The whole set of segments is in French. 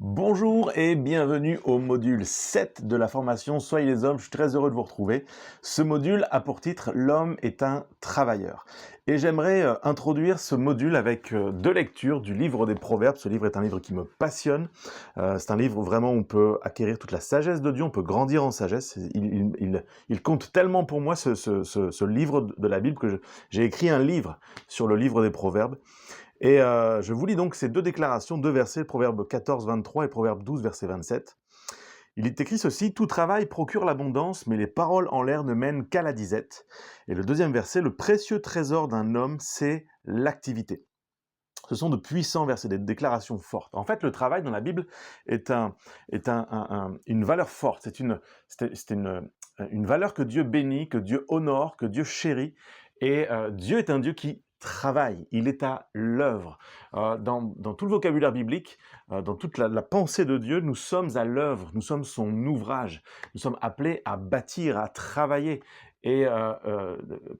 Bonjour et bienvenue au module 7 de la formation Soyez les hommes. Je suis très heureux de vous retrouver. Ce module a pour titre L'homme est un travailleur. Et j'aimerais introduire ce module avec deux lectures du livre des Proverbes. Ce livre est un livre qui me passionne. C'est un livre où vraiment on peut acquérir toute la sagesse de Dieu, on peut grandir en sagesse. Il compte tellement pour moi ce livre de la Bible que j'ai écrit un livre sur le livre des Proverbes. Et je vous lis donc ces deux déclarations, deux versets, le Proverbe 14, 23 et Proverbe 12, verset 27. Il est écrit ceci: tout travail procure l'abondance, mais les paroles en l'air ne mènent qu'à la disette. Et le deuxième verset: le précieux trésor d'un homme, c'est l'activité. Ce sont de puissants versets, des déclarations fortes. En fait, le travail dans la Bible est une valeur forte. C'est une valeur que Dieu bénit, que Dieu honore, que Dieu chérit. Et Dieu est un Dieu qui travaille, il est à l'œuvre. Dans tout le vocabulaire biblique, dans toute la pensée de Dieu, nous sommes à l'œuvre, nous sommes son ouvrage. Nous sommes appelés à bâtir, à travailler. Et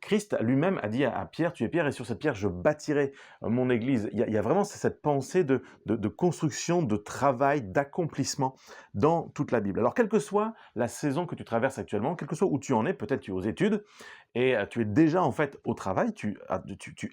Christ lui-même a dit à Pierre: tu es Pierre, et sur cette pierre je bâtirai mon église. Il y a vraiment cette pensée de construction, de travail, d'accomplissement dans toute la Bible. Alors, quelle que soit la saison que tu traverses actuellement, quel que soit où tu en es, peut-être tu es aux études, et tu es déjà en fait au travail, tu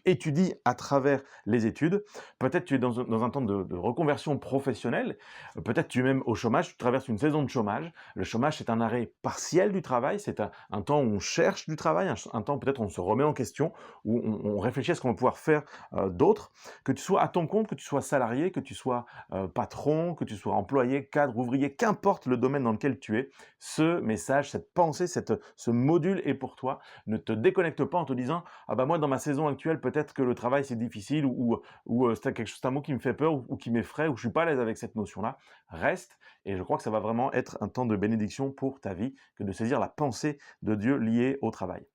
étudies à travers les études, peut-être tu es dans un temps de reconversion professionnelle, peut-être tu es même au chômage, tu traverses une saison de chômage. Le chômage, c'est un arrêt partiel du travail, c'est un temps où on cherche du travail, un temps peut-être où on se remet en question, où on réfléchit à ce qu'on va pouvoir faire d'autres. Que tu sois à ton compte, que tu sois salarié, que tu sois patron, que tu sois employé, cadre, ouvrier, qu'importe le domaine dans lequel tu es, ce message, cette pensée, ce module est pour toi. Ne te déconnecte pas en te disant: ah bah moi dans ma saison actuelle peut-être que le travail c'est difficile, ou c'est un mot qui me fait peur, ou qui m'effraie, ou je suis pas à l'aise avec cette notion-là. Reste, et je crois que ça va vraiment être un temps de bénédiction pour ta vie, que de saisir la pensée de Dieu liée au travail.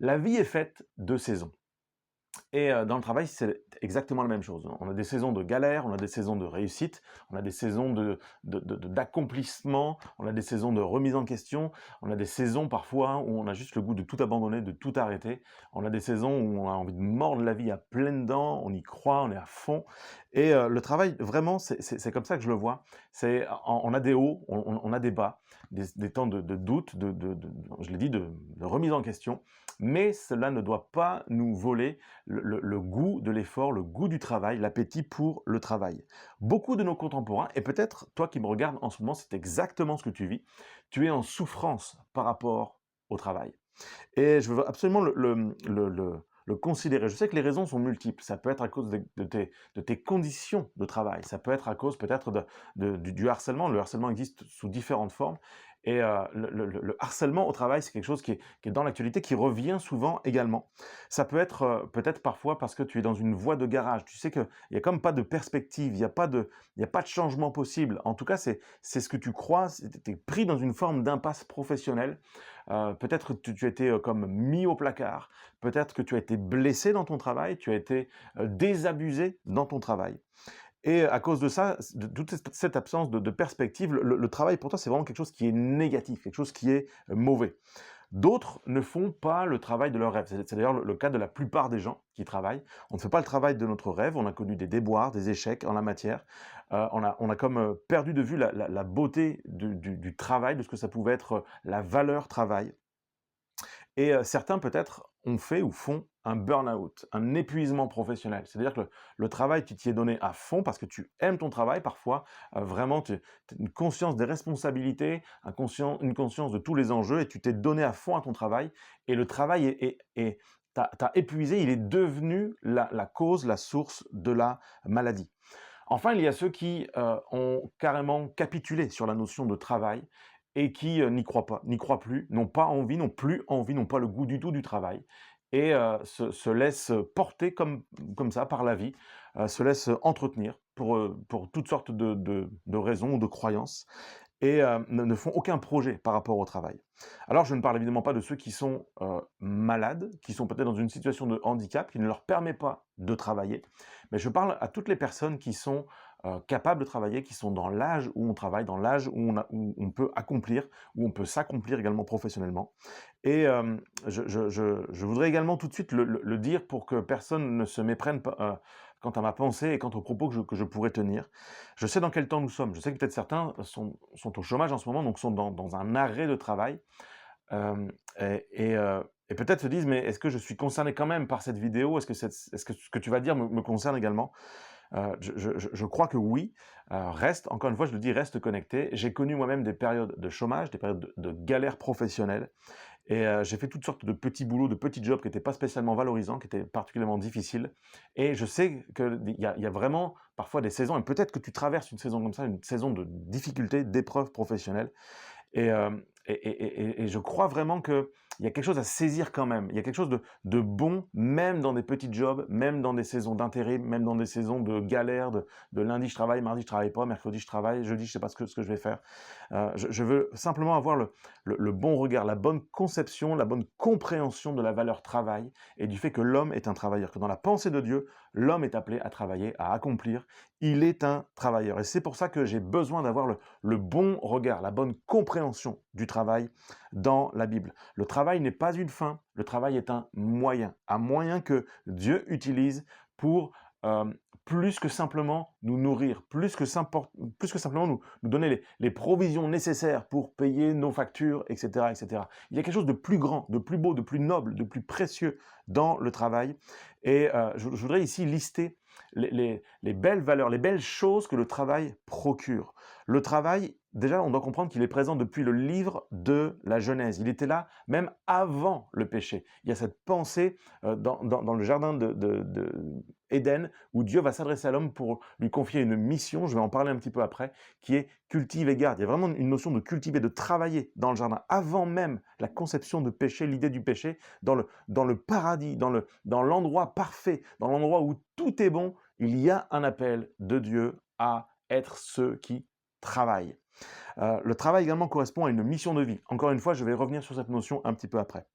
La vie est faite de saisons. Et dans le travail, c'est exactement la même chose. On a des saisons de galère, on a des saisons de réussite, on a des saisons d'accomplissement, on a des saisons de remise en question, on a des saisons parfois où on a juste le goût de tout abandonner, de tout arrêter. On a des saisons où on a envie de mordre la vie à pleines dents, on y croit, on est à fond. Et le travail, vraiment, c'est comme ça que je le vois. On a des hauts, on a des bas, des temps de doute, je l'ai dit, de remise en question, mais cela ne doit pas nous voler le goût de l'effort, le goût du travail, l'appétit pour le travail. Beaucoup de nos contemporains, et peut-être toi qui me regardes en ce moment, c'est exactement ce que tu vis, tu es en souffrance par rapport au travail. Et je veux absolument le considérer. Je sais que les raisons sont multiples. Ça peut être à cause de tes conditions de travail. Ça peut être à cause peut-être du harcèlement. Le harcèlement existe sous différentes formes. Et le harcèlement au travail, c'est quelque chose qui est dans l'actualité, qui revient souvent également. Ça peut être peut-être parfois parce que tu es dans une voie de garage. Tu sais qu'il n'y a comme pas de perspective, il y a pas de changement possible. En tout cas, c'est ce que tu crois. Tu es pris dans une forme d'impasse professionnelle. Peut-être que tu as été comme mis au placard, peut-être que tu as été blessé dans ton travail, tu as été désabusé dans ton travail. Et à cause de ça, de toute cette absence de perspective, le travail pour toi, c'est vraiment quelque chose qui est négatif, quelque chose qui est mauvais. D'autres ne font pas le travail de leur rêve. C'est d'ailleurs le cas de la plupart des gens qui travaillent. On ne fait pas le travail de notre rêve, on a connu des déboires, des échecs en la matière. On a comme perdu de vue la beauté du travail, de ce que ça pouvait être, la valeur travail. Et certains peut-être ont fait ou font un burn-out, un épuisement professionnel. C'est-à-dire que le travail, tu t'y es donné à fond parce que tu aimes ton travail. Parfois, vraiment, tu as une conscience des responsabilités, une conscience de tous les enjeux, et tu t'es donné à fond à ton travail. Et le travail t'a épuisé, il est devenu la cause, la source de la maladie. Enfin, il y a ceux qui ont carrément capitulé sur la notion de travail et qui n'y croient pas, n'y croient plus, n'ont pas envie, n'ont plus envie, n'ont pas le goût du tout du travail, et se laissent porter comme ça par la vie, se laissent entretenir pour toutes sortes de raisons ou de croyances, et ne font aucun projet par rapport au travail. Alors je ne parle évidemment pas de ceux qui sont malades, qui sont peut-être dans une situation de handicap, qui ne leur permet pas de travailler, mais je parle à toutes les personnes qui sont capables de travailler, qui sont dans l'âge où on travaille, dans l'âge où on peut accomplir, où on peut s'accomplir également professionnellement. Et je voudrais également tout de suite le dire pour que personne ne se méprenne pas, quant à ma pensée et quant aux propos que je pourrais tenir. Je sais dans quel temps nous sommes. Je sais que peut-être certains sont au chômage en ce moment, donc sont dans un arrêt de travail. Et peut-être se disent, mais est-ce que je suis concerné quand même par cette vidéo? Est-ce que ce que tu vas dire me concerne également? Je crois que oui. Reste, encore une fois, je le dis, reste connecté. J'ai connu moi-même des périodes de chômage, des périodes de galère professionnelle. Et j'ai fait toutes sortes de petits boulots, de petits jobs qui n'étaient pas spécialement valorisants, qui étaient particulièrement difficiles. Et je sais qu'il y a vraiment parfois des saisons, et peut-être que tu traverses une saison comme ça, une saison de difficultés, d'épreuves professionnelles. Et je crois vraiment qu'il y a quelque chose à saisir quand même. Il y a quelque chose de bon, même dans des petits jobs, même dans des saisons d'intérim, même dans des saisons de galère, de lundi je travaille, mardi je travaille pas, mercredi je travaille, jeudi je sais pas ce que je vais faire. Je veux simplement avoir le bon regard, la bonne conception, la bonne compréhension de la valeur travail et du fait que l'homme est un travailleur, que dans la pensée de Dieu, l'homme est appelé à travailler, à accomplir. Il est un travailleur. Et c'est pour ça que j'ai besoin d'avoir le bon regard, la bonne compréhension du travail dans la Bible. Le travail n'est pas une fin, le travail est un moyen que Dieu utilise pour plus que simplement nous nourrir, plus que simplement nous donner les provisions nécessaires pour payer nos factures, etc., etc. Il y a quelque chose de plus grand, de plus beau, de plus noble, de plus précieux dans le travail. Et je voudrais ici lister les belles valeurs, les belles choses que le travail procure. Le travail, déjà, on doit comprendre qu'il est présent depuis le livre de la Genèse. Il était là même avant le péché. Il y a cette pensée dans le jardin Éden, où Dieu va s'adresser à l'homme pour lui confier une mission, je vais en parler un petit peu après, qui est cultive et garde. Il y a vraiment une notion de cultiver, de travailler dans le jardin, avant même la conception de péché, l'idée du péché, dans le paradis, dans l'endroit parfait, dans l'endroit où tout est bon, il y a un appel de Dieu à être ceux qui travaillent. Le travail également correspond à une mission de vie. Encore une fois, je vais revenir sur cette notion un petit peu après.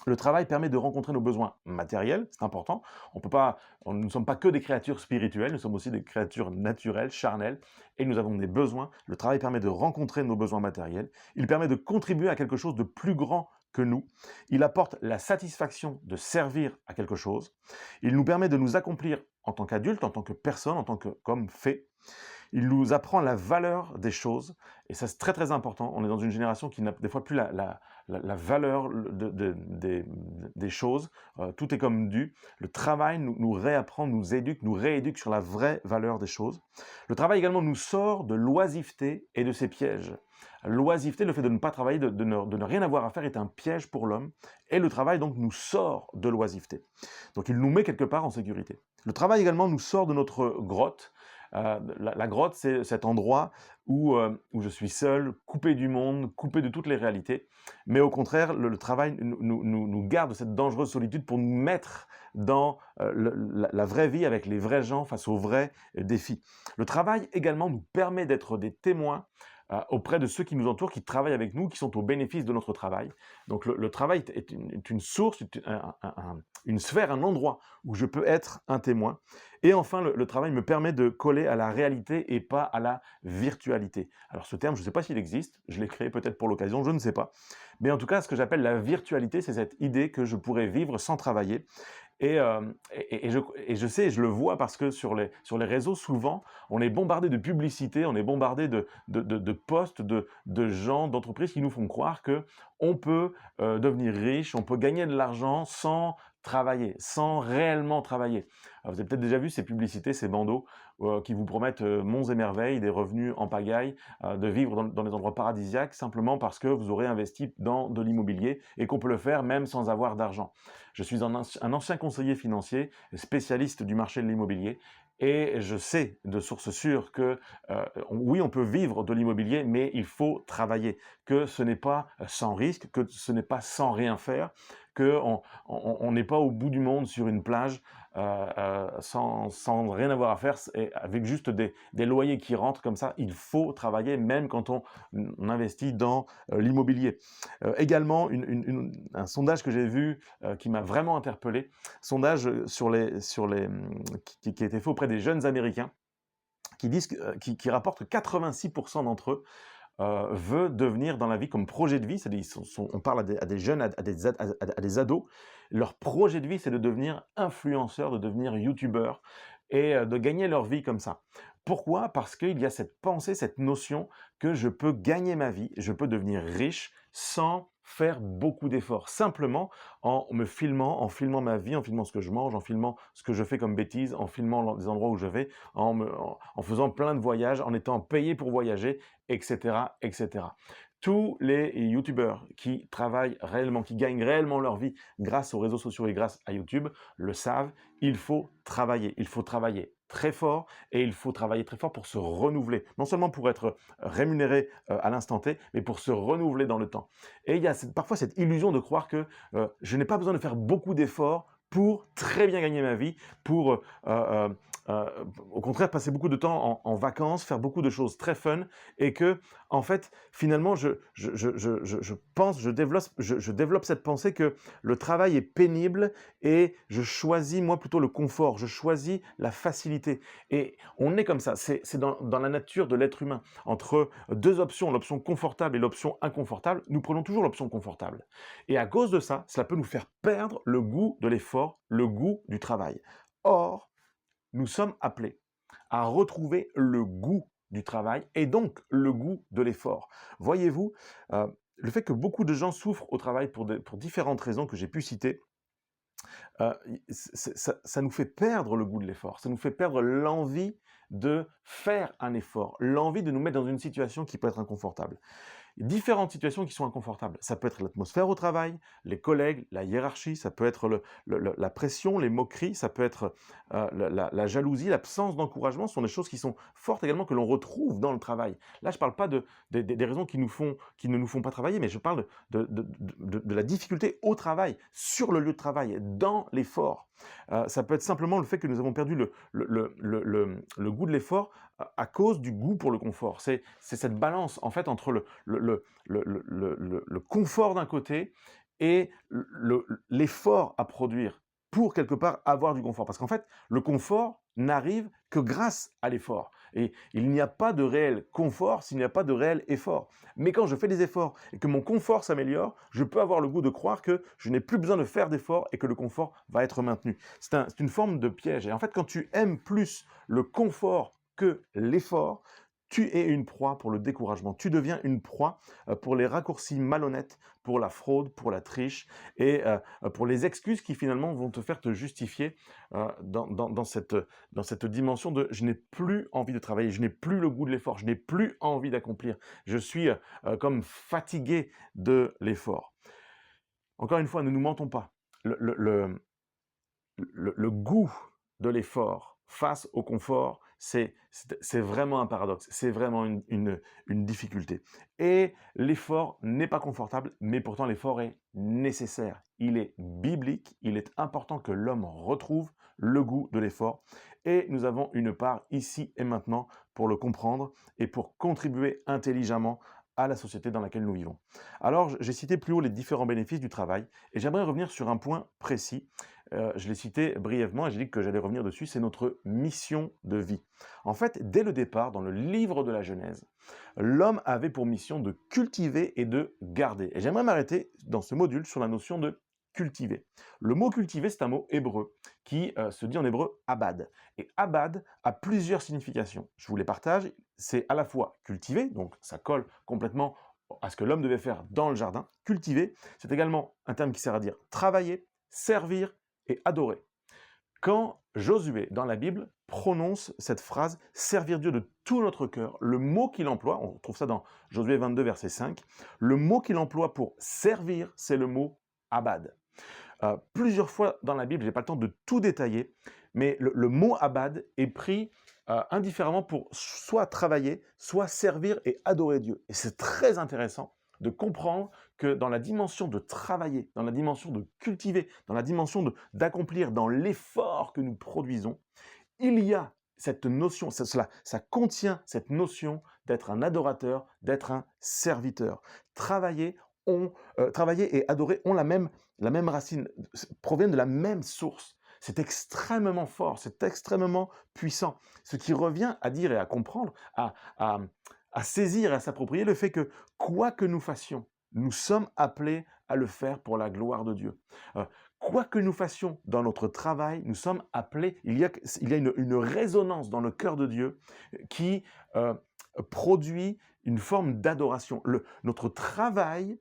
Le travail permet de rencontrer nos besoins matériels, c'est important. Nous ne sommes pas que des créatures spirituelles, nous sommes aussi des créatures naturelles, charnelles, et nous avons des besoins. Le travail permet de rencontrer nos besoins matériels. Il permet de contribuer à quelque chose de plus grand que nous. Il apporte la satisfaction de servir à quelque chose. Il nous permet de nous accomplir en tant qu'adultes, en tant que personnes, en tant qu'hommes faits. Il nous apprend la valeur des choses, et ça c'est très très important. On est dans une génération qui n'a des fois plus la valeur des choses. Tout est comme dû. Le travail nous réapprend, nous éduque, nous rééduque sur la vraie valeur des choses. Le travail également nous sort de l'oisiveté et de ses pièges. L'oisiveté, le fait de ne pas travailler, de ne rien avoir à faire, est un piège pour l'homme, et le travail donc nous sort de l'oisiveté. Donc il nous met quelque part en sécurité. Le travail également nous sort de notre grotte. La grotte, c'est cet endroit où je suis seul, coupé du monde, coupé de toutes les réalités. Mais au contraire, le travail nous garde de cette dangereuse solitude pour nous mettre dans la vraie vie avec les vrais gens face aux vrais défis. Le travail également nous permet d'être des témoins auprès de ceux qui nous entourent, qui travaillent avec nous, qui sont au bénéfice de notre travail. Donc le travail est une source, une sphère, un endroit où je peux être un témoin. Et enfin, le travail me permet de coller à la réalité et pas à la virtualité. Alors ce terme, je ne sais pas s'il existe, je l'ai créé peut-être pour l'occasion, je ne sais pas. Mais en tout cas, ce que j'appelle la virtualité, c'est cette idée que je pourrais vivre sans travailler. Et je sais, je le vois parce que sur les réseaux, souvent, on est bombardé de publicités, on est bombardé de posts, de gens, d'entreprises qui nous font croire que on peut devenir riche, on peut gagner de l'argent sans travailler, sans réellement travailler. Alors, vous avez peut-être déjà vu ces publicités, ces bandeaux qui vous promettent monts et merveilles, des revenus en pagaille, de vivre dans des endroits paradisiaques simplement parce que vous aurez investi dans de l'immobilier et qu'on peut le faire même sans avoir d'argent. Je suis un ancien conseiller financier, spécialiste du marché de l'immobilier, et je sais de sources sûres que oui, on peut vivre de l'immobilier, mais il faut travailler, que ce n'est pas sans risque, que ce n'est pas sans rien faire, qu'on n'est pas au bout du monde sur une plage sans rien avoir à faire, et avec juste des loyers qui rentrent comme ça. Il faut travailler même quand on investit dans l'immobilier. Également, un sondage que j'ai vu qui m'a vraiment interpellé, sondage qui a été fait auprès des jeunes Américains, qui rapporte que 86% d'entre eux veut devenir dans la vie comme projet de vie, c'est-à-dire on parle à des jeunes, à des ados, leur projet de vie c'est de devenir influenceur, de devenir youtubeur et de gagner leur vie comme ça. Pourquoi? Parce qu'il y a cette pensée, cette notion que je peux gagner ma vie, je peux devenir riche sans faire beaucoup d'efforts, simplement en me filmant, en filmant ma vie, en filmant ce que je mange, en filmant ce que je fais comme bêtises, en filmant les endroits où je vais, en faisant plein de voyages, en étant payé pour voyager, etc., etc. Tous les youtubeurs qui travaillent réellement, qui gagnent réellement leur vie grâce aux réseaux sociaux et grâce à YouTube le savent, il faut travailler très fort et il faut travailler très fort pour se renouveler, non seulement pour être rémunéré à l'instant T, mais pour se renouveler dans le temps. Et il y a parfois cette illusion de croire que je n'ai pas besoin de faire beaucoup d'efforts pour très bien gagner ma vie, pour au contraire passer beaucoup de temps en vacances, faire beaucoup de choses très fun, et que en fait finalement je développe cette pensée que le travail est pénible et je choisis moi plutôt le confort, je choisis la facilité. Et on est comme ça, c'est dans la nature de l'être humain. Entre deux options, l'option confortable et l'option inconfortable, nous prenons toujours l'option confortable. Et à cause de ça, cela peut nous faire perdre le goût de l'effort, le goût du travail. Or, nous sommes appelés à retrouver le goût du travail et donc le goût de l'effort. Voyez-vous, le fait que beaucoup de gens souffrent au travail pour différentes raisons que j'ai pu citer, ça nous fait perdre le goût de l'effort, ça nous fait perdre l'envie de faire un effort, l'envie de nous mettre dans une situation qui peut être inconfortable. Différentes situations qui sont inconfortables. Ça peut être l'atmosphère au travail, les collègues, la hiérarchie, ça peut être la pression, les moqueries, ça peut être la jalousie, l'absence d'encouragement, ce sont des choses qui sont fortes également que l'on retrouve dans le travail. Là, je ne parle pas des raisons qui ne nous font pas travailler, mais je parle de la difficulté au travail, sur le lieu de travail, dans l'effort. Ça peut être simplement le fait que nous avons perdu le goût de l'effort à cause du goût pour le confort. C'est cette balance en fait entre le confort d'un côté et l'effort à produire pour quelque part avoir du confort. Parce qu'en fait, le confort n'arrive que grâce à l'effort. Et il n'y a pas de réel confort s'il n'y a pas de réel effort. Mais quand je fais des efforts et que mon confort s'améliore, je peux avoir le goût de croire que je n'ai plus besoin de faire d'efforts et que le confort va être maintenu. C'est une forme de piège. Et en fait, quand tu aimes plus le confort que l'effort, tu es une proie pour le découragement. Tu deviens une proie pour les raccourcis malhonnêtes, pour la fraude, pour la triche et pour les excuses qui finalement vont te faire te justifier dans cette dimension de je n'ai plus envie de travailler, je n'ai plus le goût de l'effort, je n'ai plus envie d'accomplir. Je suis comme fatigué de l'effort. Encore une fois, ne nous mentons pas. Le goût de l'effort face au confort, c'est vraiment un paradoxe, c'est vraiment une difficulté. Et l'effort n'est pas confortable, mais pourtant l'effort est nécessaire. Il est biblique, il est important que l'homme retrouve le goût de l'effort. Et nous avons une part ici et maintenant pour le comprendre et pour contribuer intelligemment à la société dans laquelle nous vivons. Alors, j'ai cité plus haut les différents bénéfices du travail et j'aimerais revenir sur un point précis. Je l'ai cité brièvement et j'ai dit que j'allais revenir dessus, c'est notre mission de vie. En fait, dès le départ, dans le livre de la Genèse, l'homme avait pour mission de cultiver et de garder. Et j'aimerais m'arrêter dans ce module sur la notion de cultiver. Le mot cultiver, c'est un mot hébreu qui se dit en hébreu abad. Et abad a plusieurs significations. Je vous les partage. C'est à la fois cultiver, donc ça colle complètement à ce que l'homme devait faire dans le jardin. Cultiver, c'est également un terme qui sert à dire travailler, servir et adorer. Quand Josué, dans la Bible, prononce cette phrase « servir Dieu de tout notre cœur », le mot qu'il emploie, on trouve ça dans Josué 22, verset 5, le mot qu'il emploie pour servir, c'est le mot « abad ». Plusieurs fois dans la Bible, je n'ai pas le temps de tout détailler, mais le mot « abad » est pris indifféremment pour soit travailler, soit servir et adorer Dieu. Et c'est très intéressant de comprendre que dans la dimension de travailler, dans la dimension de cultiver, dans la dimension d'accomplir, dans l'effort que nous produisons, il y a cette notion, ça contient cette notion d'être un adorateur, d'être un serviteur. Travailler, travailler et adorer ont la même racine, proviennent de la même source. C'est extrêmement fort, c'est extrêmement puissant. Ce qui revient à dire et à comprendre, à saisir et à s'approprier le fait que quoi que nous fassions, nous sommes appelés à le faire pour la gloire de Dieu. Quoi que nous fassions dans notre travail, nous sommes appelés, il y a une résonance dans le cœur de Dieu qui produit une forme d'adoration. Notre travail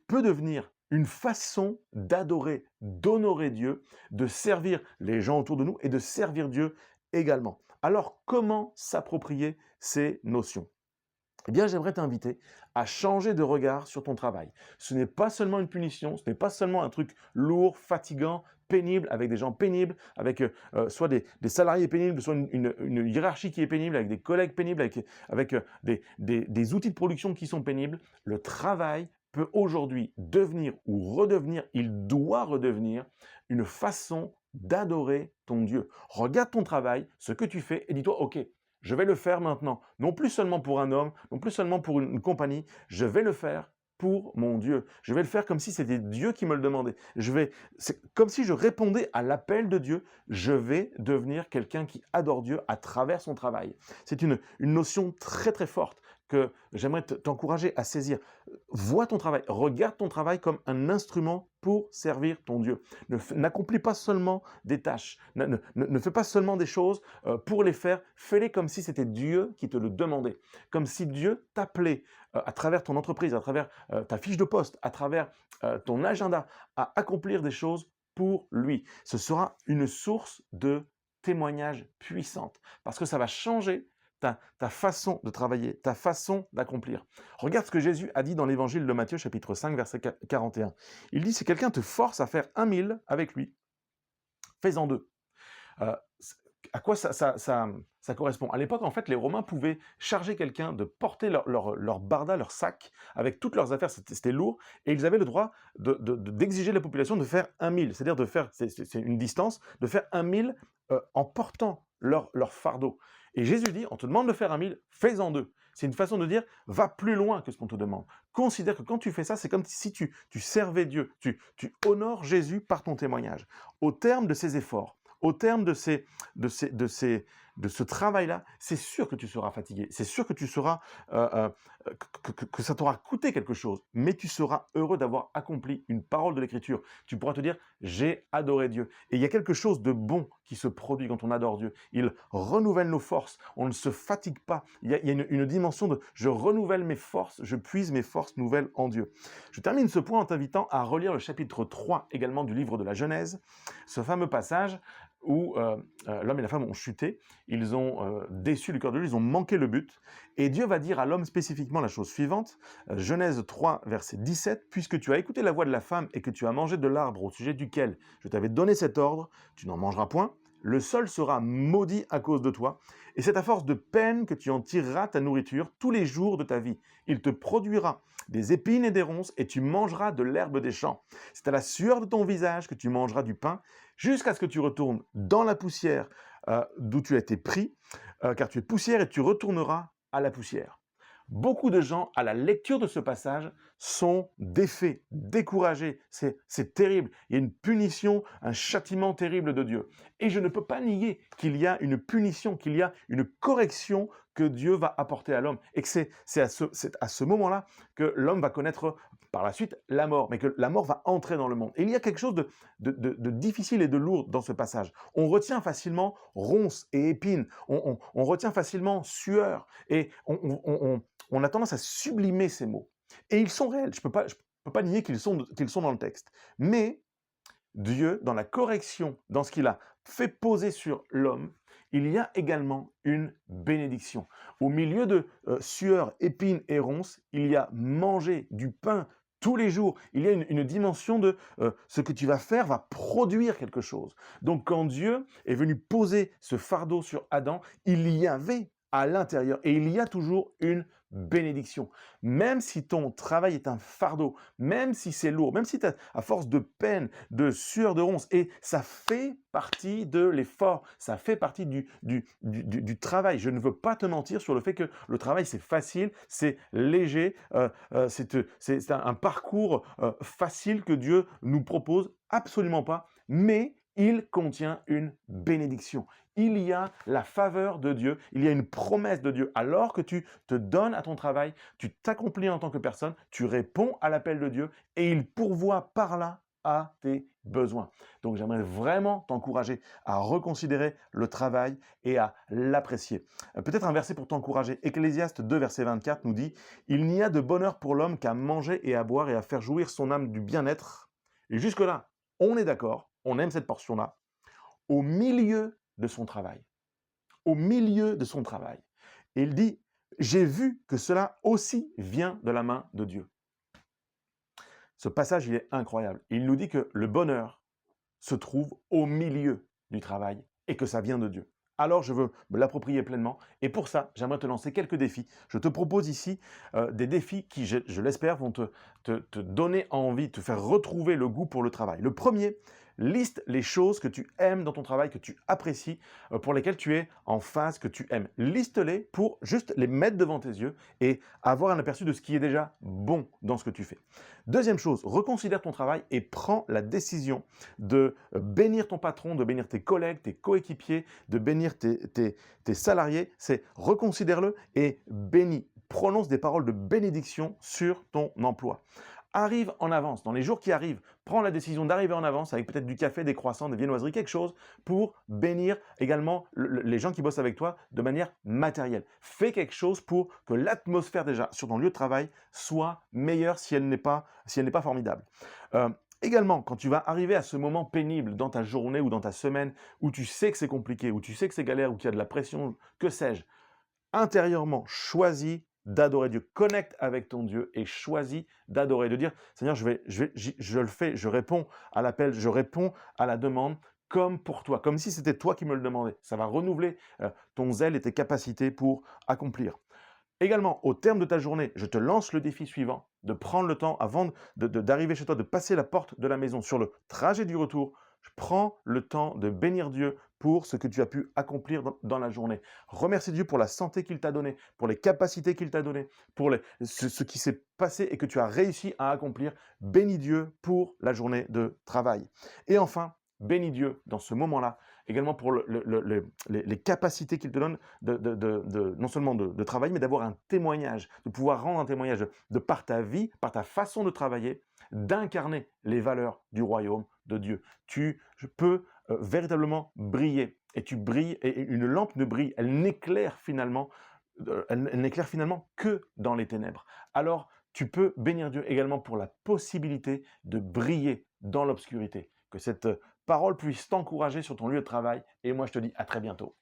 peut devenir une façon d'adorer, d'honorer Dieu, de servir les gens autour de nous et de servir Dieu également. Alors, comment s'approprier ces notions ? Eh bien, j'aimerais t'inviter à changer de regard sur ton travail. Ce n'est pas seulement une punition, ce n'est pas seulement un truc lourd, fatigant, pénible, avec des gens pénibles, avec soit des salariés pénibles, soit une hiérarchie qui est pénible, avec des collègues pénibles, avec des outils de production qui sont pénibles. Le travail peut aujourd'hui devenir ou redevenir, il doit redevenir une façon d'adorer ton Dieu. Regarde ton travail, ce que tu fais, et dis-toi, ok, je vais le faire maintenant, non plus seulement pour un homme, non plus seulement pour une compagnie, je vais le faire pour mon Dieu. Je vais le faire comme si c'était Dieu qui me le demandait. C'est comme si je répondais à l'appel de Dieu. Je vais devenir quelqu'un qui adore Dieu à travers son travail. C'est une notion très très forte que j'aimerais t'encourager à saisir. Vois ton travail, regarde ton travail comme un instrument pour servir ton Dieu. N'accomplis pas seulement des tâches, ne fais pas seulement des choses pour les faire, fais-les comme si c'était Dieu qui te le demandait, comme si Dieu t'appelait à travers ton entreprise, à travers ta fiche de poste, à travers ton agenda, à accomplir des choses pour lui. Ce sera une source de témoignage puissante, parce que ça va changer ta façon de travailler, ta façon d'accomplir. Regarde ce que Jésus a dit dans l'évangile de Matthieu, chapitre 5, verset 41. Il dit, si quelqu'un te force à faire 1000 avec lui, fais-en 2. À quoi ça correspond? À l'époque, en fait, les Romains pouvaient charger quelqu'un de porter leur barda, leur sac, avec toutes leurs affaires, c'était lourd, et ils avaient le droit d'exiger de la population de faire 1000, c'est-à-dire de faire, c'est une distance, de faire 1000 en portant leur fardeau. Et Jésus dit, on te demande de faire 1000, fais-en 2. C'est une façon de dire, va plus loin que ce qu'on te demande. Considère que quand tu fais ça, c'est comme si tu servais Dieu, tu honores Jésus par ton témoignage. Au terme de ces efforts, au terme de ce travail-là, c'est sûr que tu seras fatigué, c'est sûr que tu seras, que ça t'aura coûté quelque chose, mais tu seras heureux d'avoir accompli une parole de l'Écriture. Tu pourras te dire, j'ai adoré Dieu. Et il y a quelque chose de bon qui se produit quand on adore Dieu. Il renouvelle nos forces, on ne se fatigue pas. Il y a une dimension de, je renouvelle mes forces, je puise mes forces nouvelles en Dieu. Je termine ce point en t'invitant à relire le chapitre 3 également du livre de la Genèse, ce fameux passage où l'homme et la femme ont chuté, ils ont déçu le cœur de Dieu, ils ont manqué le but, et Dieu va dire à l'homme spécifiquement la chose suivante, Genèse 3, verset 17, « Puisque tu as écouté la voix de la femme et que tu as mangé de l'arbre au sujet duquel je t'avais donné cet ordre, tu n'en mangeras point, le sol sera maudit à cause de toi, et c'est à force de peine que tu en tireras ta nourriture tous les jours de ta vie. Il te produira des épines et des ronces, et tu mangeras de l'herbe des champs. C'est à la sueur de ton visage que tu mangeras du pain, jusqu'à ce que tu retournes dans la poussière d'où tu as été pris, car tu es poussière et tu retourneras à la poussière. » Beaucoup de gens, à la lecture de ce passage, sont défaits, découragés. C'est terrible. Il y a une punition, un châtiment terrible de Dieu. Et je ne peux pas nier qu'il y a une punition, qu'il y a une correction que Dieu va apporter à l'homme. Et que c'est à ce moment-là que l'homme va connaître par la suite la mort, mais que la mort va entrer dans le monde. Et il y a quelque chose de difficile et de lourd dans ce passage. On retient facilement ronces et épines, on retient facilement sueur, et on a tendance à sublimer ces mots. Et ils sont réels, je peux pas nier qu'ils sont dans le texte. Mais Dieu, dans la correction, dans ce qu'il a fait poser sur l'homme, il y a également une bénédiction. Au milieu de sueur, épines et ronces, il y a manger du pain tous les jours. Il y a une dimension de ce que tu vas faire va produire quelque chose. Donc quand Dieu est venu poser ce fardeau sur Adam, il y avait à l'intérieur, et il y a toujours une bénédiction. Même si ton travail est un fardeau, même si c'est lourd, même si tu as à force de peine, de sueur, de ronces, et ça fait partie de l'effort, ça fait partie du travail. Je ne veux pas te mentir sur le fait que le travail, c'est facile, c'est léger, c'est un parcours facile que Dieu nous propose, absolument pas, mais il contient une bénédiction. Il y a la faveur de Dieu, il y a une promesse de Dieu. Alors que tu te donnes à ton travail, tu t'accomplis en tant que personne, tu réponds à l'appel de Dieu et il pourvoit par là à tes besoins. Donc j'aimerais vraiment t'encourager à reconsidérer le travail et à l'apprécier. Peut-être un verset pour t'encourager. Ecclésiaste 2, verset 24 nous dit « Il n'y a de bonheur pour l'homme qu'à manger et à boire et à faire jouir son âme du bien-être. » Et jusque-là, on est d'accord, on aime cette portion-là, au milieu de son travail. Au milieu de son travail. Et il dit, j'ai vu que cela aussi vient de la main de Dieu. Ce passage, il est incroyable. Il nous dit que le bonheur se trouve au milieu du travail et que ça vient de Dieu. Alors, je veux me l'approprier pleinement. Et pour ça, j'aimerais te lancer quelques défis. Je te propose ici des défis qui, je l'espère, vont te donner envie, te faire retrouver le goût pour le travail. Le premier, liste les choses que tu aimes dans ton travail, que tu apprécies, pour lesquelles tu es en phase, que tu aimes. Liste-les pour juste les mettre devant tes yeux et avoir un aperçu de ce qui est déjà bon dans ce que tu fais. Deuxième chose, reconsidère ton travail et prends la décision de bénir ton patron, de bénir tes collègues, tes coéquipiers, de bénir tes salariés. C'est reconsidère-le et bénis. Prononce des paroles de bénédiction sur ton emploi. Arrive en avance, dans les jours qui arrivent, prends la décision d'arriver en avance avec peut-être du café, des croissants, des viennoiseries, quelque chose pour bénir également les gens qui bossent avec toi de manière matérielle. Fais quelque chose pour que l'atmosphère déjà sur ton lieu de travail soit meilleure si elle n'est pas formidable. Également, quand tu vas arriver à ce moment pénible dans ta journée ou dans ta semaine où tu sais que c'est compliqué, où tu sais que c'est galère, où il y a de la pression, que sais-je, intérieurement, choisis d'adorer Dieu. Connecte avec ton Dieu et choisis d'adorer. De dire, Seigneur, je le fais, je réponds à l'appel, je réponds à la demande comme pour toi, comme si c'était toi qui me le demandais. Ça va renouveler ton zèle et tes capacités pour accomplir. Également, au terme de ta journée, je te lance le défi suivant, de prendre le temps avant d'arriver chez toi, de passer la porte de la maison. Sur le trajet du retour, je prends le temps de bénir Dieu pour ce que tu as pu accomplir dans la journée. Remercie Dieu pour la santé qu'il t'a donnée, pour les capacités qu'il t'a données, pour ce qui s'est passé et que tu as réussi à accomplir. Bénis Dieu pour la journée de travail. Et enfin, bénis Dieu dans ce moment-là, également pour les capacités qu'il te donne, non seulement de travailler, mais d'avoir un témoignage, de pouvoir rendre un témoignage de par ta vie, par ta façon de travailler, d'incarner les valeurs du royaume de Dieu. Tu peux véritablement briller, et tu brilles, et une lampe ne brille, elle n'éclaire finalement que dans les ténèbres. Alors, tu peux bénir Dieu également pour la possibilité de briller dans l'obscurité. Que cette parole puisse t'encourager sur ton lieu de travail. Et moi, je te dis à très bientôt.